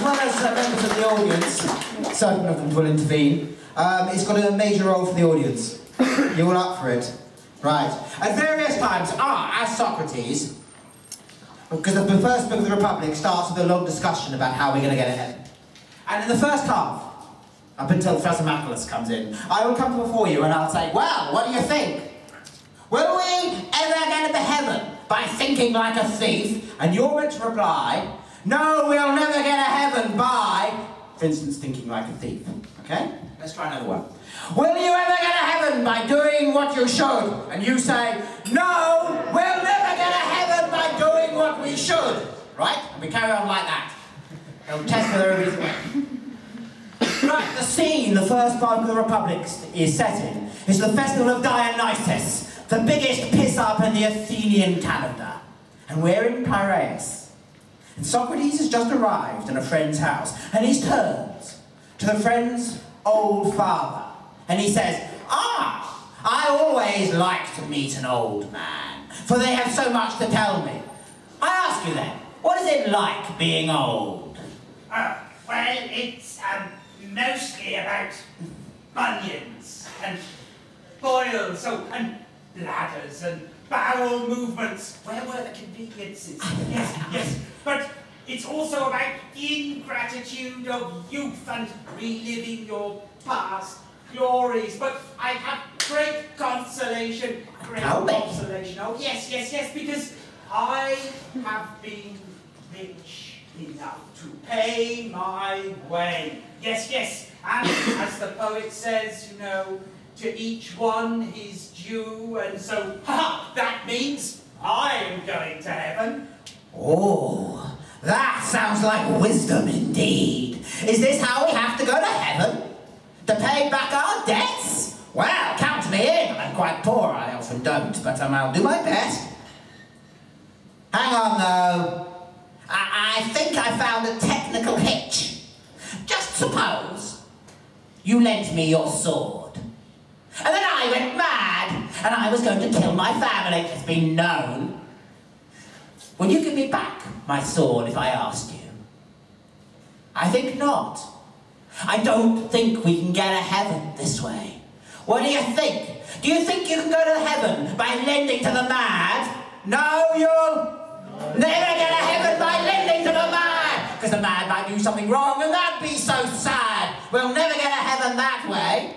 as well as members of the audience, certain of them will intervene, it's got a major role for the audience. You all up for it? Right. At various times, as Socrates, because the first book of the Republic starts with a long discussion about how we're going to get ahead. And in the first half, up until Thrasymachus comes in, I will come before you and I'll say, well, what do you think? Will we ever get into heaven by thinking like a thief? And you're meant to reply, no, we'll never get to heaven by, for instance, thinking like a thief. Okay? Let's try another one. Will you ever get to heaven by doing what you should? And you say, no, we'll never get to heaven by doing what we should. Right? And we carry on like that. It'll test whether everybody's aware. Right, the scene the first part of the Republic is set in is the festival of Dionysus, the biggest piss-up in the Athenian calendar. And we're in Piraeus. And Socrates has just arrived in a friend's house, and he turns to the friend's old father, and he says, I always like to meet an old man, for they have so much to tell me. I ask you then, what is it like being old? Well, it's mostly about bunions and boils, and bladders and bowel movements. Where were the conveniences? Yes. But it's also about the ingratitude of youth and reliving your past glories. But I have great consolation. Oh, yes, because I have been rich enough to pay my way. Yes, and as the poet says, you know, to each one his due, and so, that means I am going to heaven. Oh, that sounds like wisdom indeed. Is this how we have to go to heaven? To pay back our debts? Well, count me in. I'm quite poor, I often don't, but I'll do my best. Hang on, though. I think I found a technical hitch. Just suppose you lent me your sword, and then I went mad, and I was going to kill my family. It's been known. Would you give me back my sword if I asked you? I think not. I don't think we can get to heaven this way. What do you think? Do you think you can go to heaven by lending to the mad? No, you'll never get to heaven by lending to the mad, because the mad might do something wrong, and that'd be so sad. We'll never get to heaven that way.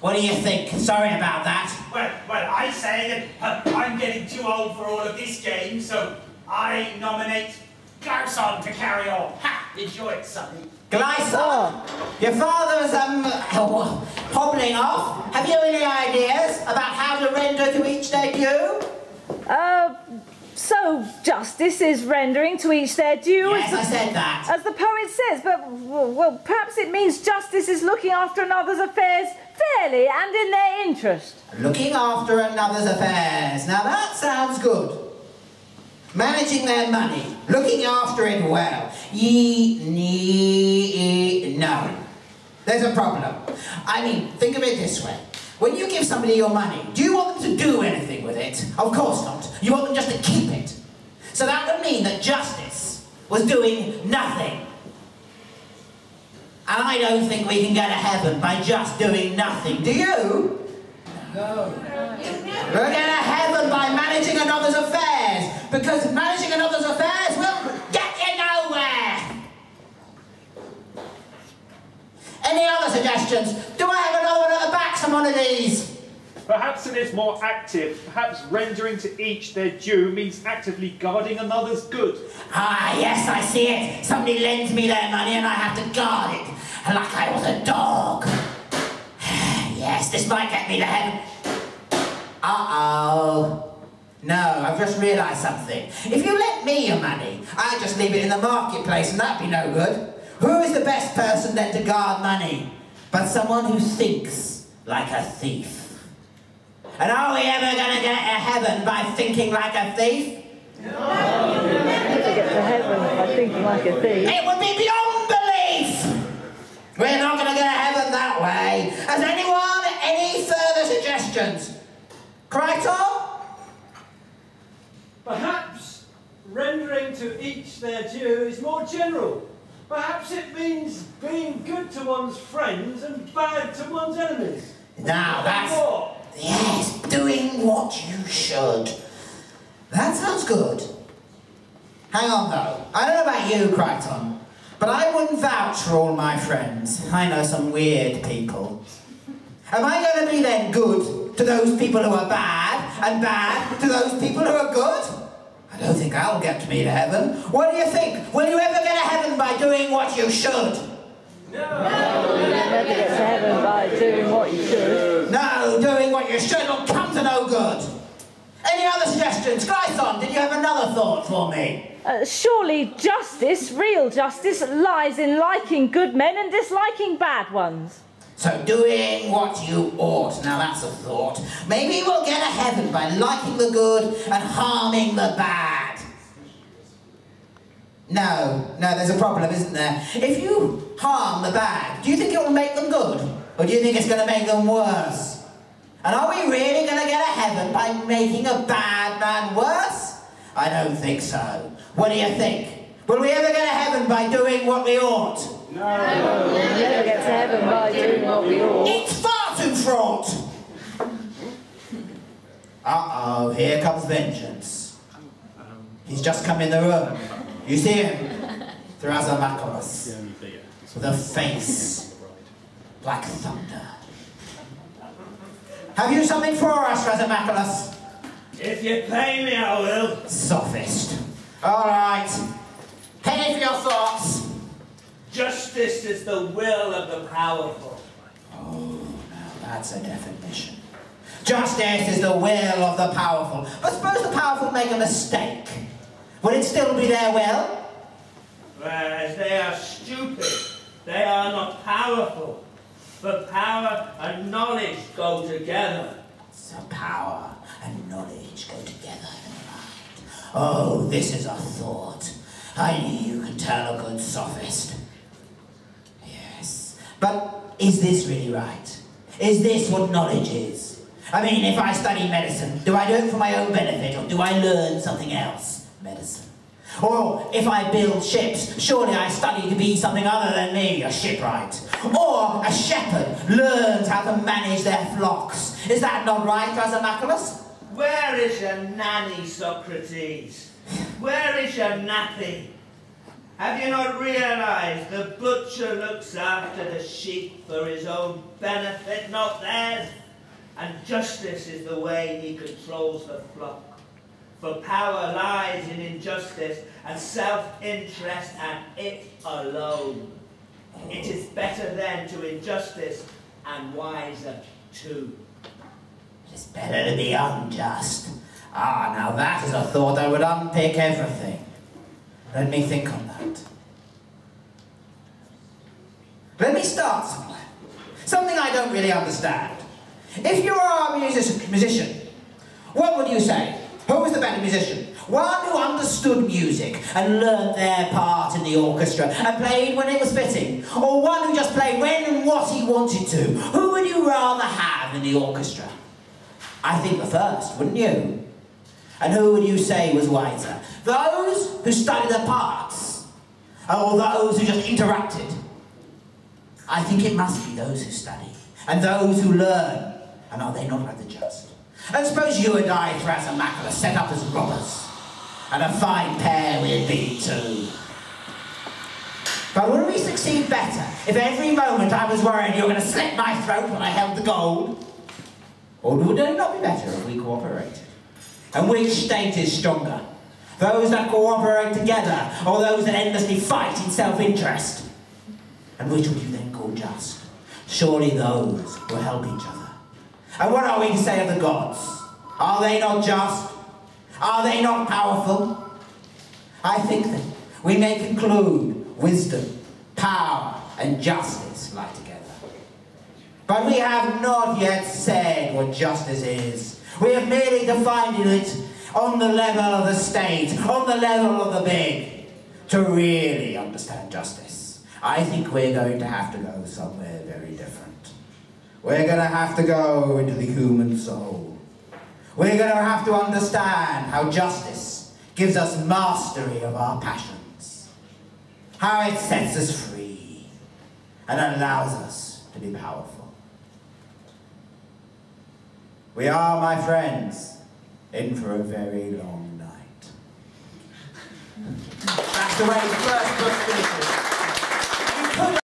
What do you think? Sorry about that. Well, I say that I'm getting too old for all of this game, so I nominate Glauson to carry on. Enjoy it, Sonny. Glauson? Your father's, hobbling off. Have you any ideas about how to render to each their due? So justice is rendering to each their due. Yes, I said that. As the poet says, but, well, perhaps it means justice is looking after another's affairs fairly and in their interest. Looking after another's affairs. Now that sounds good. Managing their money. Looking after it well. No. There's a problem. I mean, think of it this way. When you give somebody your money, do you want them to do anything with it? Of course not. You want them just to keep it. So that would mean that justice was doing nothing. And I don't think we can go to heaven by just doing nothing. Do you? No. We'll get to heaven by managing another's affairs. Because managing another's affairs will get you nowhere. Any other suggestions? Do I have another one at the back, some one of these? Perhaps it is more active. Perhaps rendering to each their due means actively guarding another's good. Ah, yes, I see it. Somebody lends me their money and I have to guard it. Like I was a dog. Yes, this might get me to heaven. Uh-oh. No, I've just realised something. If you lent me your money, I'd just leave it in the marketplace and that'd be no good. Who is the best person then to guard money? But someone who thinks like a thief. And are we ever going to get to heaven by thinking like a thief? No. Never get to heaven by thinking like a thief. It would be beyond belief! We're not going to get to heaven that way. Has anyone any further suggestions? Crichton? Perhaps rendering to each their due is more general. Perhaps it means being good to one's friends and bad to one's enemies. Now that's... Yes, doing what you should. That sounds good. Hang on though. I don't know about you, Crichton, but I wouldn't vouch for all my friends. I know some weird people. Am I going to be then good to those people who are bad, and bad to those people who are good? I don't think I'll get me to heaven. What do you think? Will you ever get to heaven by doing what you should? No, you'll never get to heaven by doing what you should. No, doing what you should will come to no good. Any other suggestions? Glython, did you have another thought for me? Surely justice, real justice, lies in liking good men and disliking bad ones. So doing what you ought. Now that's a thought. Maybe we'll get to heaven by liking the good and harming the bad. No, there's a problem, isn't there? If you harm the bad, do you think it will make them good? Or do you think it's going to make them worse? And are we really going to get to heaven by making a bad man worse? I don't think so. What do you think? Will we ever get to heaven by doing what we ought? No, we'll never get to heaven by doing what we ought. It's far too fraught! Uh-oh, here comes vengeance. He's just come in the room. You see him? Thrasymachos. With a face like thunder. Have you something for us, Thrasymachos? If you pay me, I will. Sophist. All right. Penny for your thoughts. Justice is the will of the powerful. Oh, now that's a definition. Justice is the will of the powerful. But suppose the powerful make a mistake. Would it still be their will? Whereas they are stupid. They are not powerful. For power and knowledge go together. So power and knowledge go together in the mind. Oh, this is a thought. I knew you could tell a good sophist. Yes. But is this really right? Is this what knowledge is? I mean, if I study medicine, do I do it for my own benefit, or do I learn something else? Medicine. Or if I build ships, surely I study to be something other than me, a shipwright. Or a shepherd learns how to manage their flocks. Is that not right, Thrasymachos? Where is your nanny, Socrates? Where is your nappy? Have you not realized the butcher looks after the sheep for his own benefit, not theirs? And justice is the way he controls the flock. For power lies in injustice and self-interest, and it alone. It is better then to injustice, and wiser too. It is better to be unjust. Ah, now that is a thought that would unpick everything. Let me think on that. Let me start somewhere. Something I don't really understand. If you are a musician, what would you say? Who was the better musician? One who understood music and learnt their part in the orchestra and played when it was fitting? Or one who just played when and what he wanted to? Who would you rather have in the orchestra? I think the first, wouldn't you? And who would you say was wiser? Those who studied their parts? Or those who just interrupted? I think it must be those who study and those who learn. And are they not like the just? And suppose you and I, Thrasymachos, set up as robbers. And a fine pair we'd be too. But would we succeed better if every moment I was worried you were going to slit my throat when I held the gold? Or would it not be better if we cooperated? And which state is stronger? Those that cooperate together, or those that endlessly fight in self-interest? And which would you then call just? Surely those who help each other. And what are we to say of the gods? Are they not just? Are they not powerful? I think that we may conclude wisdom, power, and justice lie together. But we have not yet said what justice is. We have merely defined it on the level of the state, on the level of the big. To really understand justice, I think we're going to have to go somewhere very different. We're going to have to go into the human soul. We're going to have to understand how justice gives us mastery of our passions, how it sets us free and allows us to be powerful. We are, my friends, in for a very long night. That's the way the first book finishes.